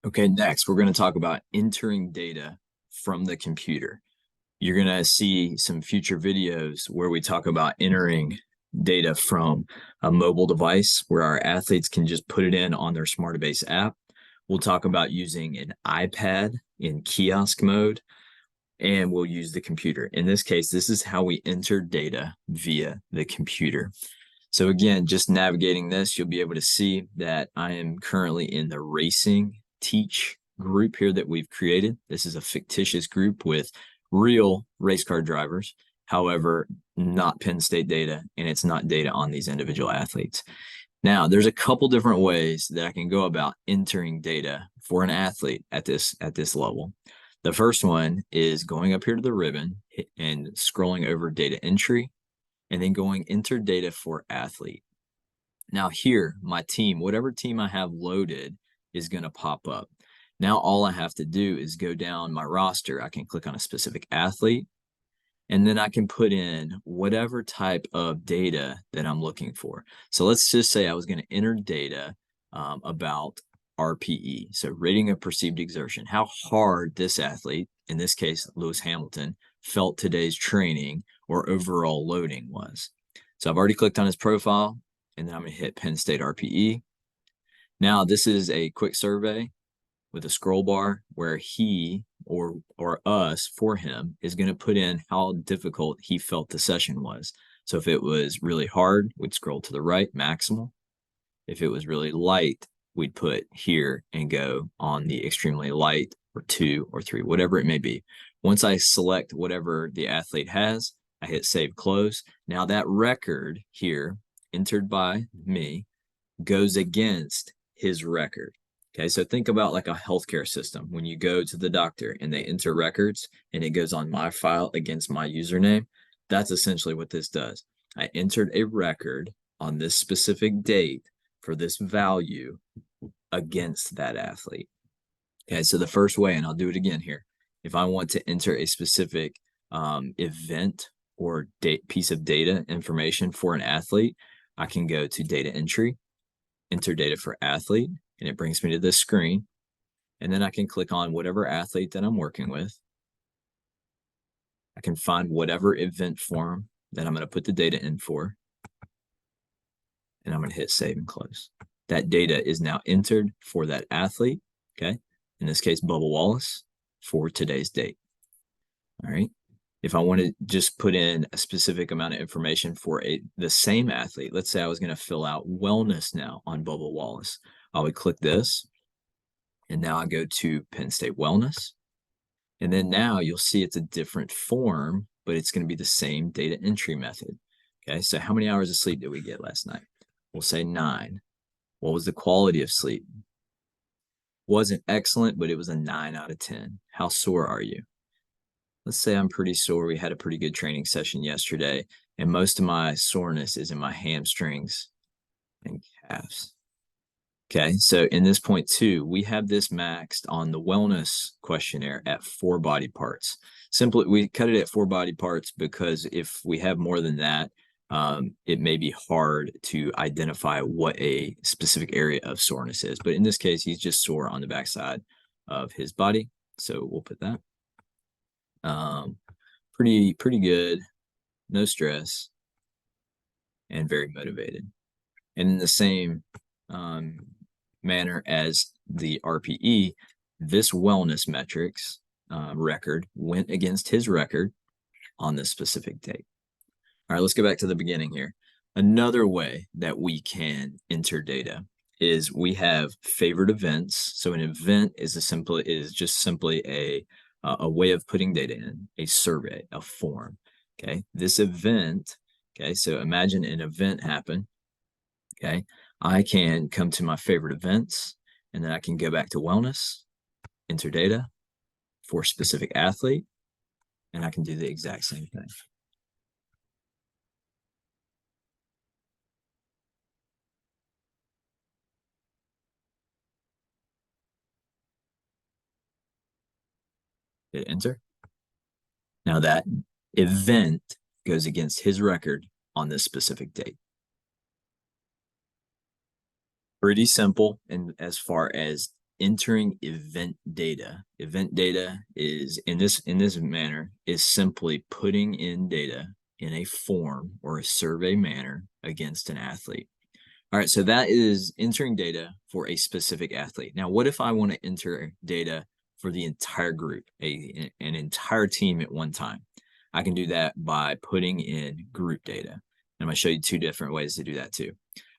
Okay, next we're going to talk about entering data from the computer. You're going to see some future videos where we talk about entering data from a mobile device where our athletes can just put it in on their Smartabase app. We'll talk about using an iPad in kiosk mode, and we'll use the computer. In this case, this is how we enter data via the computer. So again, just navigating this, you'll be able to see that I am currently in the racing teach group here that we've created. This is a fictitious group with real race car drivers, however, not Penn State data, and it's not data on these individual athletes. Now, there's a couple different ways that I can go about entering data for an athlete at this level. The first one is going up here to the ribbon and scrolling over data entry, and then going enter data for athlete. Now here, my team, whatever team I have loaded, is going to pop up. Now all I have to do is go down my roster. I can click on a specific athlete, and then I can put in whatever type of data that I'm looking for. So let's just say I was going to enter data about RPE, so rating of perceived exertion, how hard this athlete, in this case Lewis Hamilton, felt today's training or overall loading was. So I've already clicked on his profile, and then I'm going to hit Penn State RPE. Now this is a quick survey with a scroll bar where he or us for him is going to put in how difficult he felt the session was. So if it was really hard, we'd scroll to the right, maximal. If it was really light, we'd put here and go on the extremely light or 2 or 3, whatever it may be. Once I select whatever the athlete has, I hit save close. Now that record here entered by me goes against his record. Okay, so think about like a healthcare system. When you go to the doctor and they enter records and it goes on my file against my username, that's essentially what this does. I entered a record on this specific date for this value against that athlete. Okay, so the first way, and I'll do it again here, if I want to enter a specific event or piece of data information for an athlete, I can go to data entry, enter data for athlete, and it brings me to this screen. And then I can click on whatever athlete that I'm working with. I can find whatever event form that I'm going to put the data in for. And I'm going to hit save and close. That data is now entered for that athlete. Okay. In this case, Bubba Wallace, for today's date. All right. If I want to just put in a specific amount of information for the same athlete, let's say I was going to fill out wellness now on Bubba Wallace, I would click this, and now I go to Penn State Wellness. And then now you'll see it's a different form, but it's going to be the same data entry method. Okay, so how many hours of sleep did we get last night? We'll say 9. What was the quality of sleep? Wasn't excellent, but it was a 9 out of 10. How sore are you? Let's say I'm pretty sore. We had a pretty good training session yesterday, and most of my soreness is in my hamstrings and calves. Okay, so in this point 2, we have this maxed on the wellness questionnaire at 4 body parts. Simply, we cut it at 4 body parts because if we have more than that, it may be hard to identify what a specific area of soreness is. But in this case, he's just sore on the backside of his body. So we'll put that. Pretty good, no stress, and very motivated. And in the same manner as the RPE, this wellness metrics record went against his record on this specific date. All right, let's go back to the beginning here. Another way that we can enter data is we have favorite events. So an event is just simply a way of putting data in, a survey, a form. Okay, this event. Okay, so imagine an event happened. Okay, I can come to my favorite events, and then I can go back to wellness, enter data for a specific athlete, and I can do the exact same thing. Hit enter. Now that event goes against his record on this specific date. Pretty simple, and as far as entering event data. Event data is in this manner is simply putting in data in a form or a survey manner against an athlete. All right, so that is entering data for a specific athlete. Now, what if I want to enter data for the entire group, an entire team at one time? I can do that by putting in group data. And I'm going to show you two different ways to do that too.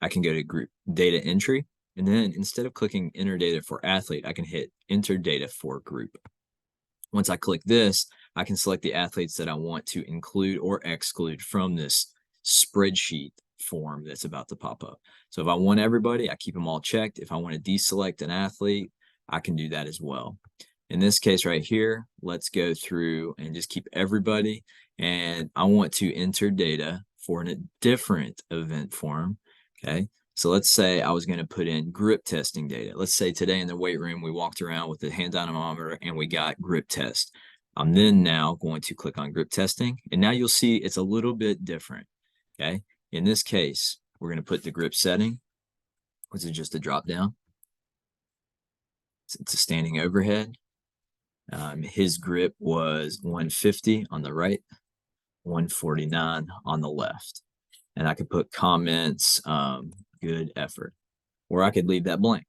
I can go to group data entry, and then instead of clicking enter data for athlete, I can hit enter data for group. Once I click this, I can select the athletes that I want to include or exclude from this spreadsheet form that's about to pop up. So if I want everybody, I keep them all checked. If I want to deselect an athlete, I can do that as well. In this case right here, let's go through and just keep everybody. And I want to enter data for a different event form. Okay. So let's say I was going to put in grip testing data. Let's say today in the weight room, we walked around with the hand dynamometer and we got grip test. I'm then now going to click on grip testing. And now you'll see it's a little bit different. Okay. In this case, we're going to put the grip setting, which is just a drop down. It's a standing overhead. His grip was 150 on the right, 149 on the left. And I could put comments, good effort, or I could leave that blank.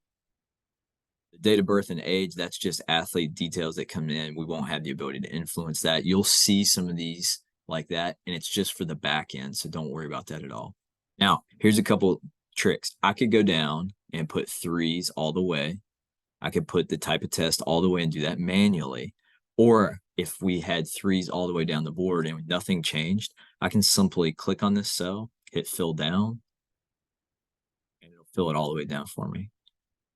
The date of birth and age, that's just athlete details that come in. We won't have the ability to influence that. You'll see some of these like that, and it's just for the back end, so don't worry about that at all. Now, here's a couple tricks. I could go down and put 3s all the way. I could put the type of test all the way and do that manually. Or if we had 3s all the way down the board and nothing changed, I can simply click on this cell, hit fill down, and it'll fill it all the way down for me.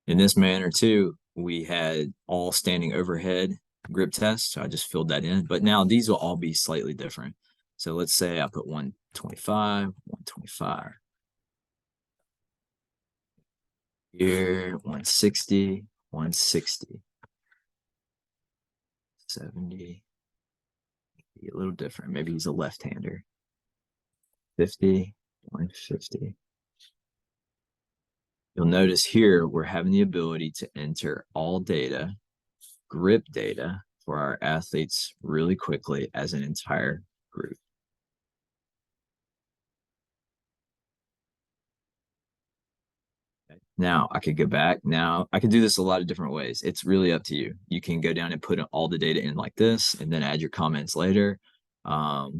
In this manner too, we had all standing overhead grip tests. So I just filled that in, but now these will all be slightly different. So let's say I put 125, 125. Here, 160, 160. 70. A little different. Maybe he's a left-hander. 50, 150. You'll notice here we're having the ability to enter all data, grip data for our athletes really quickly as an entire group. Now I could go back. Now I could do this a lot of different ways. It's really up to you. You can go down and put all the data in like this and then add your comments later. All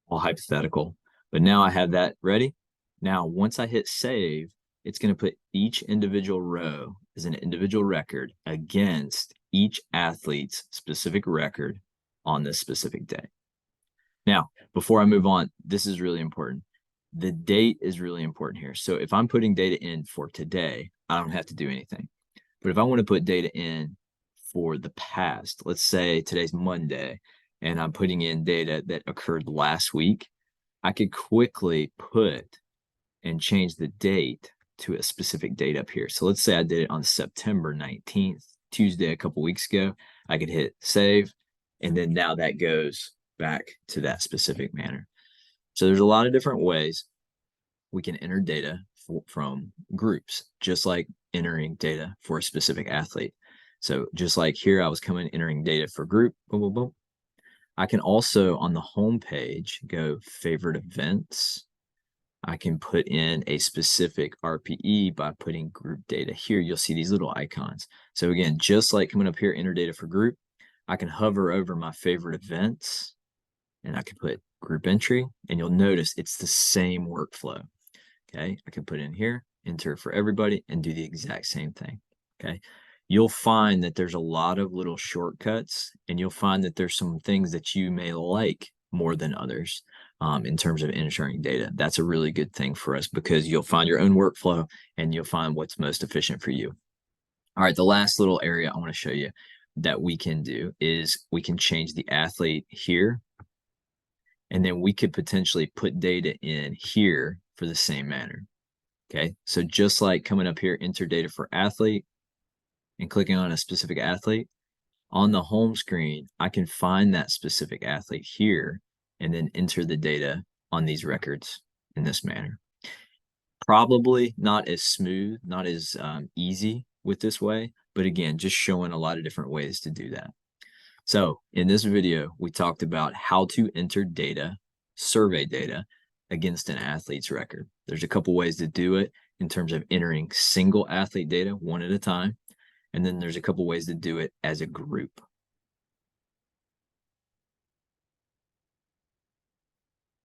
hypothetical, but now I have that ready. Now, once I hit save, it's going to put each individual row as an individual record against each athlete's specific record on this specific day. Now, before I move on, this is really important. The date is really important here. So if I'm putting data in for today, I don't have to do anything. But if I want to put data in for the past, let's say today's Monday, and I'm putting in data that occurred last week, I could quickly put and change the date to a specific date up here. So let's say I did it on September 19th, Tuesday, a couple weeks ago. I could hit save, and then now that goes back to that specific manner. So there's a lot of different ways we can enter data from groups, just like entering data for a specific athlete. So just like here, I was entering data for group, boom, boom, boom. I can also, on the home page, go favorite events. I can put in a specific RPE by putting group data here. You'll see these little icons. So again, just like coming up here, enter data for group, I can hover over my favorite events and I can put group entry, and you'll notice it's the same workflow. Okay, I can put in here, enter for everybody, and do the exact same thing. Okay, you'll find that there's a lot of little shortcuts, and you'll find that there's some things that you may like more than others in terms of entering data. That's a really good thing for us because you'll find your own workflow and you'll find what's most efficient for you. All right, the last little area I want to show you that we can do is we can change the athlete here, and then we could potentially put data in here for the same manner. Okay, so just like coming up here, enter data for athlete, and clicking on a specific athlete, on the home screen, I can find that specific athlete here and then enter the data on these records in this manner. Probably not as smooth, not as easy with this way, but again, just showing a lot of different ways to do that. So in this video, we talked about how to enter data, survey data, against an athlete's record. There's a couple ways to do it in terms of entering single athlete data one at a time. And then there's a couple ways to do it as a group.